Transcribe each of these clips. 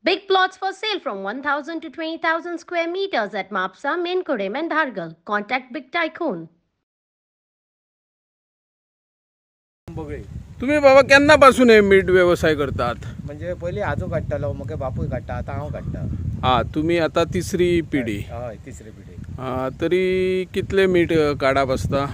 Big plots for sale from 1,000 to 20,000 square meters at Mapsa, Menkurem and Dhargal. Contact Big Tycoon. तुम्ही बाबा केन्नापासून हे मीठ व्यवसाय करतात? म्हणजे पयलीं आजो काडटालो, मगे बापूय काडटा, आतां हांव काडटा. हा, तुम्ही आता तिसरी पिढी. हय, तिसरी पिढी. तरी कितले मीठ काडप आसता?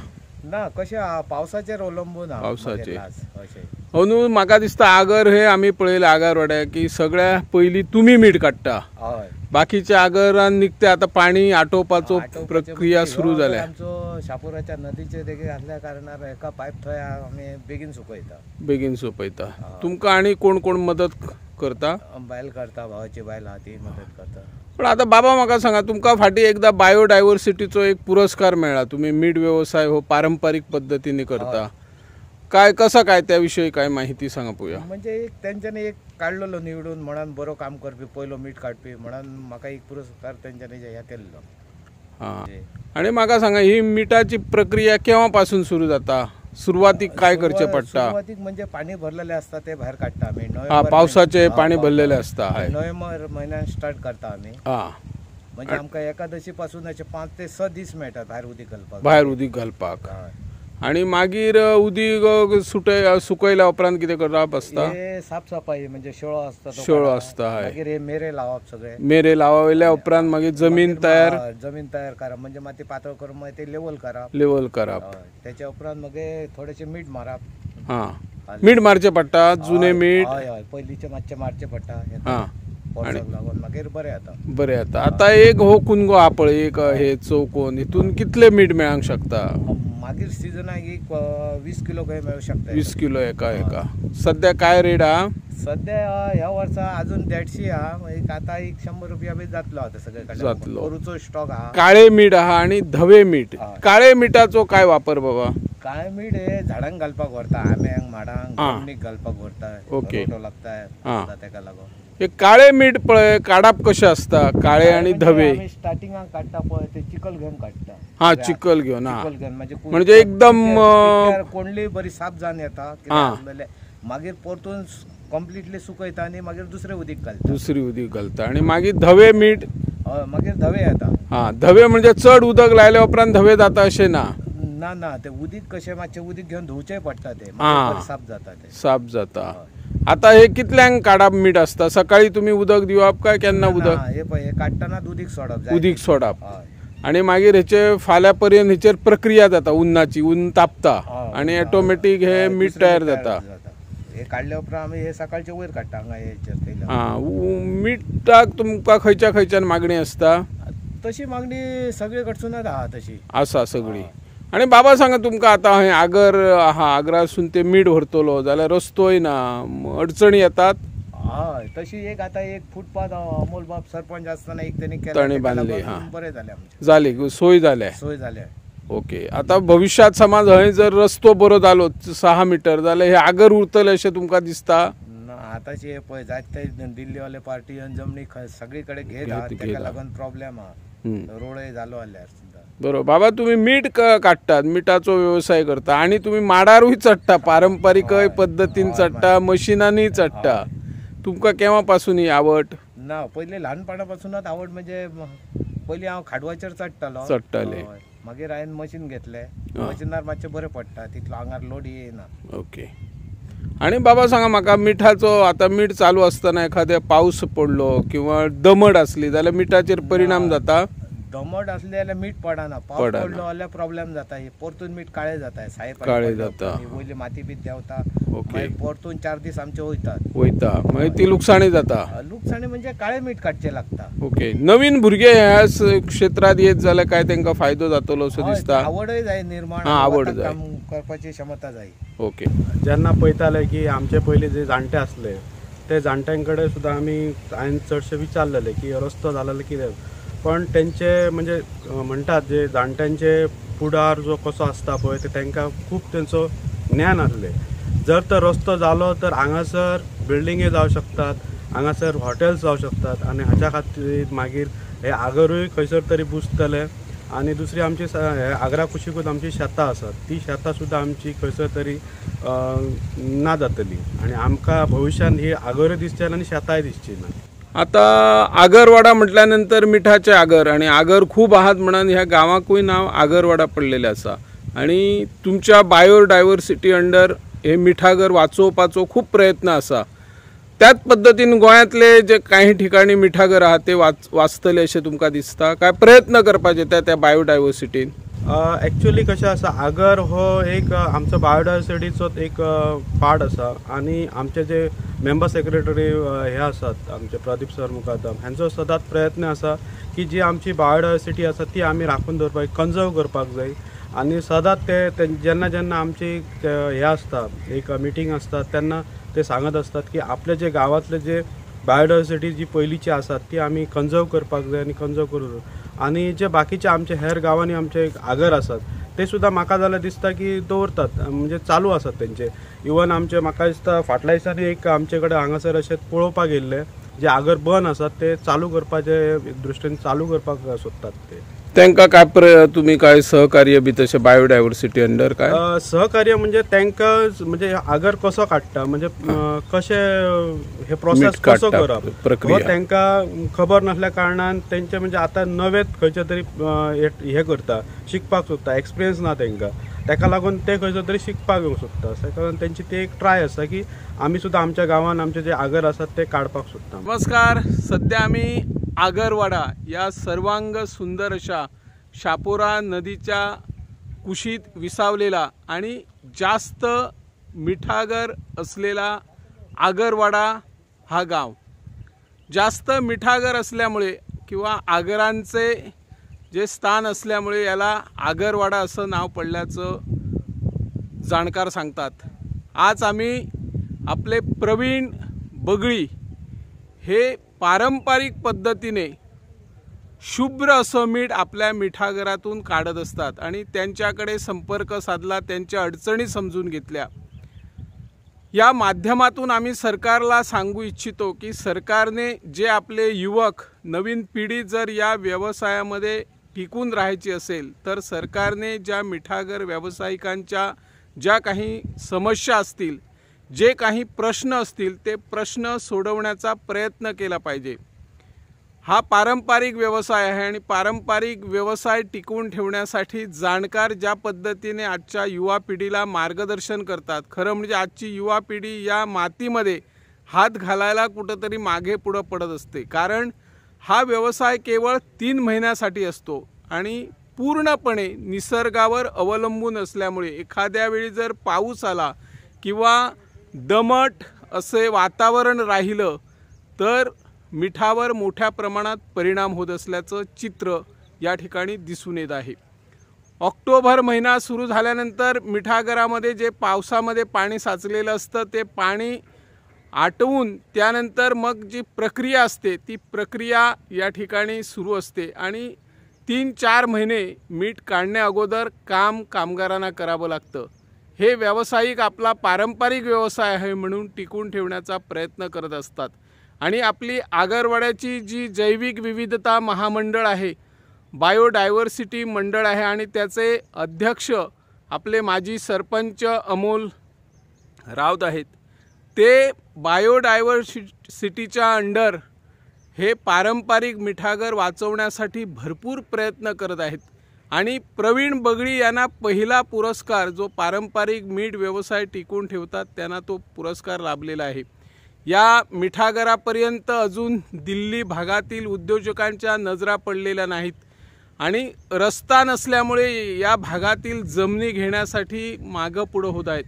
ना कशें आहा, पावसाचेर अवलंबून आहा. पावसाचेर. अशें. न्हू, म्हाका दिसता आगर हे आमी पळयले आगार वाड्यार की सगळ्या पयलीं तुमी मीठ काडटा. हय. बाकीच्या आगारान निघते आता पाणी आटोवपाचो प्रक्रिया सुरू जाल्या. आमचो शापोराच्या नदीचे देगेर आसल्या कारणान एका पायप थंय आमी बेगीन सुकयता. बेगीन सोंपयता. तुमकां आनी कोण कोण मदत करता? बायल करता, भावाची बायल आहा ती मदत करता. पण आता बाबा म्हाका सांगा, तुमकां फाटीं एकदा बायोडायवर्सिटीचो एक पुरस्कार मेळ्ळा. तुम्ही मीठ व्यवसाय हो पारंपारीक पद्धतीने करता. काय कसा काय त्याविषयी काय माहिती सांगा पळोवया. म्हणजे एक तेंच्यांनी एक काडलेलो निवडून म्हणून बरो काम करपी, पयलो मीठ काडपी म्हणून म्हाका एक पुरस्कार तेंच्यांनी हे केल्लो. आणि म्हाका सांगा, ही मिठाची प्रक्रिया केव्हा पासून सुरू जाता? सुरुवातीक काय करचे पडटा? सुरुवातीक म्हणजे पाणी भरलेले असता ते भायर काडटा आमी. पावसाचे पाणी भरलेले असता. नोव्हेंबर म्हयन्यान स्टार्ट करता आमी. म्हणजे आमकां एकादशी पासून अशे 5 ते 6 दीस मेळटात भायर उदीक घालपाक. भायर उदीक घालपाक. आणि मागीर उदीक सुकयल्या उपरांत कितें करप आसता? साफसफाई म्हणजे शेळो असता. शेळो असता. मागीर हे मेरे लावप सगळे. मेरे लावल्या उपरांत मागीर जमीन तयार करप, म्हणजे माती पातळ करून मागीर ते लेवल करप. त्याच्या उपरांत मागीर थोडेशे मीठ मारप. मीठ मारचे पडटा, जुने मीठ. हय, पयलींचे मातशे मारचे पडटा. लागून मागीर बरें जाता. आता एक हो कुनगो हा पळय, एक हे चौकोन, हितून कितले मीठ मेळांक शकता? मागीर सिजनाक एक 20 किलो काही मिळू शकता. 20 किलो एका. सध्या काय रेट हा? सध्या ह्या वर्सा अजून 150 हा. एक आता एक 100 रुपया बी जातलो आता सगळे जातलो. कोरूचो स्टॉक हा. काळे मीठ आहा आणि धवे मीठ. काळे मिठाचो काय वापर बाबा? काळे मीठ हे झाडांक घालपाक व्हरता, आंब्यांक, माडांक, जमनीक घालपाक व्हरता. ओके. लागता तेका लागून. हे काळे मीठ पळय काडप कशें असता? काळे आणि धवे स्टार्टिंगाक काडटा पळय ते चिकल घेवन काडटा. चिकल घेवन. म्हणजे एकदम कोंडली बरी साफ जावन येता. मागीर परतून कम्प्लिटली सुकयता आणि मागीर दुसरे उदीक घालता. आणि मागीर धवे मीठ. मागीर धवे येता. धवे म्हणजे चड उदक लायल्या उपरांत धवे जाता अशें ना? ना, ते उदीक कशें मातशें उदीक घेवन धुवचें पडटा. ते साफ जाता. आता हे कितल्यांक काडप मीठ असता? सकाळी तुम्ही उदक दिवप काय केन्ना उदक? हे काडटना उदीक सोडप. आणि मागीर हेचे फाल्यां पर्यंत हेचेर प्रक्रिया जाता, उन्नाची. ऊन तापता आणि ऑटोमॅटिक हे मीठ तयार जाता. हे काडल्या उपरांत आमी हे सकाळचे वयर काडटा मिठाक तुमकां खंयच्यान मागणी असता? तशी मागणी सगळे कडसूनच आहा तशी. आसा सगळी. आणि बाबा सांगा, तुमकां आतां हय आगर आहा, आगरासून ते मीठ व्हरतलो जाल्यार रस्तोय ना, अडचणी येतात? हय, तशी एक आता एक फुटपाथ अमोल बाब सरपंच असताना एक त्यांनी बांधली. बरें जाली सोय जाल्या. ओके. आता भविष्यात समज हय जर रस्तो बरो जालो 6 मीटर जाल्यार हे आगर उरतले अशें तुमकां दिसता? आतांचे पळय जायते दिल्लीवाले पार्टी जमनी सगळीकडे घेतात, तेका लागून प्रॉब्लेम आहा. रोडय जालो जाल्यार. बरोबर. बाबा, तुम्ही मीठ काडटात, मिठाचो व्यवसाय करता आणि तुम्ही माडारूय चडटा, पारंपारीक पद्धतीन चडटा, मशिनांनी चडटा. तुमकां केव्हा पासून ही आवड? ना, पयलीं ल्हानपणापासूनच आवड. म्हणजे पयलीं हांव खाडवाचेर चडटाले. मागीर हांवें मशीन घेतलें. मशिनार मातशें बरें पडटा, तितलो आंगार लोड येना. ओके. आणि बाबा सांगा म्हाका, मिठाचो आता मीठ चालू असताना एखाद्या पावस पडलो किंवा दमट असली जाल्यार मिठाचेर परिणाम जाता? दमट असले जाल्यार मीठ पडना. पावस पडलो जाल्यार प्रॉब्लेम जाता. परतून मीठ काळे जाता. काळे जाता. वयली माती बी देंवता. परतून 4 दीस आमचे वयता. मागीर ती लुकसाणी जाता. लुकसाणी म्हणजे काळे मीठ काडचे लागता. ओके. नवीन भुरगे ह्या क्षेत्रात येत जाल्यार काय तांकां फायदो जातलो असो दिसता? आवडय जाय निर्माण. आवड जाय, करपाची क्षमता जाय. ओके. जेन्ना पळयताले की आमचे पयलीं जे जाणटे आसले ते जाणट्यां कडेन सुद्दां हांवें चडशे विचारलेले की रस्तो जालेलो कितें. पण तेंचे म्हणजे म्हणटात जे जाणट्यांचे फुडार जो कसो आसता पळय ते तांकां खूब तेंचो ज्ञान आसलें. जर तर रस्तो जालो तर हांगासर बिल्डिंगे जावं शकतात, हांगासर हॉटेल्स जावं शकतात. आनी हाच्या खातीर मागीर हे आगरूय खंयसर तरी बुजतले. आनी दुसरी आमची आगरा कुशीकूच आमची शेतां आसात, ती शेतां सुद्दां आमची खंयसर तरी ना जातली. आनी आमकां भविश्यान ही आगरूय दिसची ना आनी शेतांय दिसची ना. आता आगरवाडा म्हटल्यानंतर मिठाचे आगर आणि आगर खूप आहात म्हणून ह्या गावाकूय नाव आगरवाडा पडलेले असा आणि तुमच्या बायोडायव्हर्सिटी अंडर हे मिठागर वाचोवपाचो खूप प्रयत्न असा। त्याच पद्धतीन गोंयांतले जे काही ठिकाणी मिठागर आहात ते वाचतले असे तुमका दिसता काय प्रयत्न करपाचे त्या बायोडायव्हर्सिटीन? ॲक्च्युली कशें आसा, आगर हो एक आमचो बायोडायव्हर्सिटीचो एक पार्ट आसा आणि आमचे जे मेंबर सेक्रेटरी हे आसात आमचे प्रदीप सर मुकादम हांचो सदांच प्रयत्न आसा की जी आमची बायोडायव्हर्सिटी आसा ती आमी राखून दवरपाक कंजर्व करपाक जाय आणि सदांच ते जेन्ना जेन्ना आमची हे आसता एक मिटींग आसता तेन्ना ते सांगत असतात की आपले जे गावातले जे बायोडायव्हर्सिटी जी पयलींची आसात ती आमी कंजर्व करपाक जाय आणि कंजर्व करूं आणि जे बाकीचे आमचे हेर गांवांनी आमचे आगर आसात ते सुद्दां म्हाका जाल्यार दिसता की दवरतात म्हणजे चालू आसात तेंचे। इवन आमचे म्हाका दिसता फाटल्या दिसांनी एक आमचे कडेन हांगासर अशें पळोवपाक येयल्ले जे आगर बंद आसात ते चालू करपाचे दृश्टीन चालू करपाक सोदतात ते। तांकां काय तुम्ही काय सहकार्य बी तशें बायोडायव्हर्सिटी अंडर काय सहकार्य म्हणजे तांकां म्हणजे आगर कसो काडटा म्हणजे कशें हे प्रोसेस कसो करप प्रक्रिया तांकां खबर नासल्या कारणान तेंचे म्हणजे आतां नवे खंयचे तरी हे करता शिकपाक सोदता एक्सपिरियन्स ना तांकां ताका लागून ते खंयचो तरी शिकपाक येवंक सोदता ताका लागून तेंची ती एक ट्राय आसा की आमी सुद्दां आमच्या गांवांत आमचे जे आगर आसात ते काडपाक सोदता। नमस्कार, सध्या आमी आगरवाडा या सर्वांग सुंदर अशा शापोरा नदीच्या कुशीत विसावलेला आणि जास्त मिठागर असलेला आगरवाडा हा गाव। जास्त मिठागर असल्यामुळे किंवा आगरांचे जे स्थान असल्यामुळे याला आगरवाडा असं नाव पडल्याचं जाणकार सांगतात। आज आम्ही आपले प्रवीण बगळी हे पारंपरिक पद्धतीने शुभ्र असं मीठ आपल्या मिठागरातून काढत असतात आणि त्यांच्याकडे संपर्क साधला, त्यांच्या अडचणी समजून घेतल्या। या माध्यमातून आम्ही सरकारला सांगू इच्छितो की सरकारने जे आपले युवक नवीन पिढी जर या व्यवसायामध्ये टिकून राहायची असेल तर सरकारने ज्या मिठागर व्यावसायिकांच्या ज्या काही समस्या असतील, जे काही प्रश्न असतील ते प्रश्न सोडवण्याचा प्रयत्न केला पाहिजे। हा पारंपरिक व्यवसाय आहे आणि पारंपरिक व्यवसाय टिकवून ठेवण्यासाठी जाणकार ज्या पद्धतीने आजच्या युवा पिढीला मार्गदर्शन करतात, खरं म्हणजे आजची युवा पिढी या मातीमध्ये हात घालायला कुठंतरी मागे पुढं पडत असते, कारण हा व्यवसाय केवळ 3 महिन्यासाठी असतो आणि पूर्णपणे निसर्गावर अवलंबून असल्यामुळे एखाद्या वेळी जर पाऊस आला किंवा दमट असे वातावरण राहिलं तर मिठावर मोठ्या प्रमाणात परिणाम होत असल्याचं चित्र या ठिकाणी दिसून येत आहे। ऑक्टोबर महिना सुरू झाल्यानंतर मिठागरामध्ये जे पावसामध्ये पाणी साचलेलं असतं ते पाणी आटवून त्यानंतर मग जी प्रक्रिया असते ती प्रक्रिया या ठिकाणी सुरू असते आणि 3-4 महिने मीठ काढण्या अगोदर कामगारांना करावं लागतं। हे व्यावसायिक आपला पारंपरिक व्यवसाय आहे म्हणून टिकून ठेवण्याचा प्रयत्न करत असतात आणि आपली आगरवाड्याची जी जैविक विविधता महामंडळ आहे, बायोडायव्हर्सिटी मंडळ आहे आणि त्याचे अध्यक्ष आपले माजी सरपंच अमोल राऊत आहेत। ते बायोडायव्हर्सिटीच्या अंडर हे पारंपरिक मिठागर वाचवण्यासाठी भरपूर प्रयत्न करत आहेत आणि प्रवीण बगळी यांना पहिला पुरस्कार जो पारंपरिक मीठ व्यवसाय टिकून ठेवतात त्यांना तो पुरस्कार लाभलेला आहे। या मिठागरापर्यंत अजून दिल्ली भागातील उद्योजकांच्या नजरा पडलेल्या नाहीत आणि रस्ता नसल्यामुळे या भागातील जमिनी घेण्यासाठी मागं पुढं होत आहेत।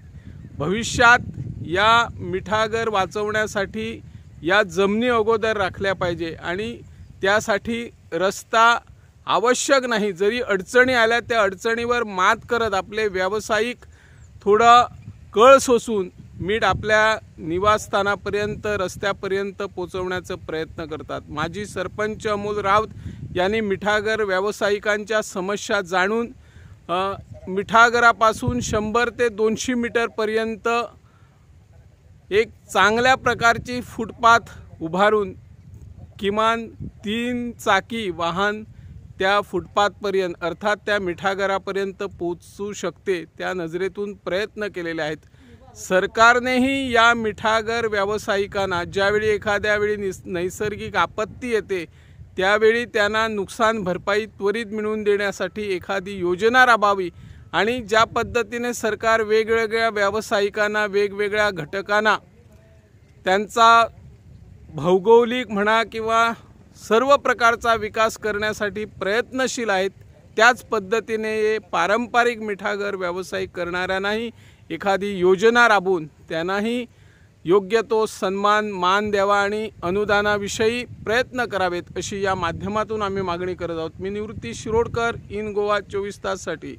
भविष्यात या मिठागर वाचवण्यासाठी या जमिनी अगोदर राखल्या पाहिजे आणि त्यासाठी रस्ता आवश्यक नाही, जरी अडचणी आल्या त्या अडचणीवर मात करत आपले व्यावसायिक थोडा कळ सोसून मीठ आपल्या निवासस्थानापर्यंत रस्त्यापर्यंत पोहोचवण्याचा प्रयत्न करतात। माजी सरपंच अमोल राऊत यांनी मिठागर व्यावसायिकांच्या समस्या जाणून मिठागरापासून 100 ते 200 मीटरपर्यंत एक चांगल्या प्रकारची फुटपाथ उभारून किमान 3 चाकी वाहन त्या फुटपाथपर्यंत अर्थात त्या मिठागरापर्यंत पोहोचू शकते त्या नजरेतून प्रयत्न केलेले आहेत। सरकारनेही या मिठागर व्यावसायिकांना ज्यावेळी एखाद्या वेळी नैसर्गिक आपत्ती येते त्यावेळी त्यांना नुकसान भरपाई त्वरित मिळवून देण्यासाठी एखादी योजना राबवावी आणि ज्या पद्धतीने सरकार वेगवेगळ्या व्यावसायिकांना वेगवेगळ्या घटकांना त्यांचा भौगोलिक म्हणा किंवा सर्व प्रकारचा विकास करण्यासाठी प्रयत्नशील आहेत, त्याच पद्धतीने पारंपरिक मिठागर व्यावसायिक करणाऱ्यांनाही एखादी योजना राबवून त्यांनाही योग्य तो सन्मान मान द्यावा आणि अनुदानाविषयी प्रयत्न करावेत अशी या माध्यमातून आम्ही मागणी करत आहोत। मी निवृत्ती शिरोडकर, इन गोवा 24 ताससाठी।